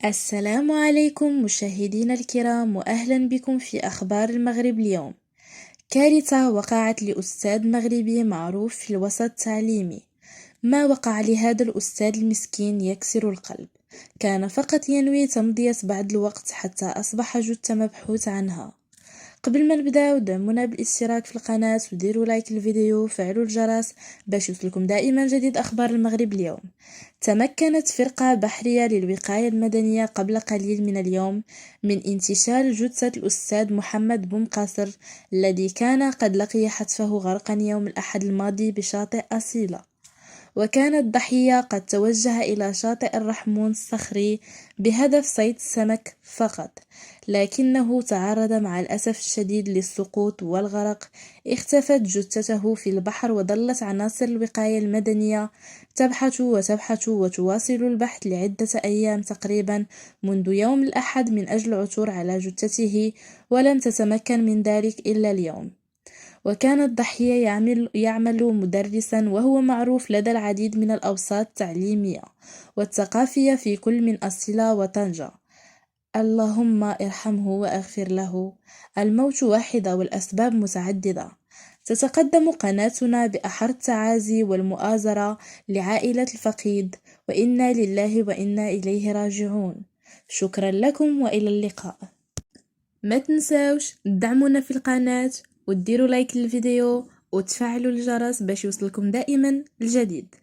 السلام عليكم مشاهدينا الكرام، وأهلا بكم في أخبار المغرب اليوم. كارثة وقعت لأستاذ مغربي معروف في الوسط التعليمي. ما وقع لهذا الأستاذ المسكين يكسر القلب. كان فقط ينوي تمضية بعض الوقت حتى أصبح جثة مبحوث عنها. قبل ما نبداو دعمونا بالاشتراك في القناة وديروا لايك للفيديو وفعلوا الجرس باش يوصلكم دائما جديد أخبار المغرب اليوم. تمكنت فرقة بحرية للوقاية المدنية قبل قليل من اليوم من انتشال جثة الأستاذ محمد بومقاصر الذي كان قد لقي حتفه غرقا يوم الأحد الماضي بشاطئ أصيلة. وكان الضحية قد توجه إلى شاطئ الرحمون الصخري بهدف صيد السمك فقط، لكنه تعرض مع الأسف الشديد للسقوط والغرق. اختفت جثته في البحر، وظلت عناصر الوقاية المدنية تبحث وتواصل البحث لعدة أيام تقريبا منذ يوم الأحد من أجل العثور على جثته، ولم تتمكن من ذلك إلا اليوم. وكان الضحية يعمل مدرسا، وهو معروف لدى العديد من الأوساط التعليمية والثقافية في كل من أصيلة وطنجة. اللهم ارحمه واغفر له. الموت واحدة والأسباب متعددة. تتقدم قناتنا بأحر التعازي والمؤازرة لعائلة الفقيد، وإنا لله وإنا إليه راجعون. شكرا لكم وإلى اللقاء. ما تنساوش تدعمونا في القناة وتديروا لايك للفيديو وتفعلوا الجرس باش يوصلكم دائما الجديد.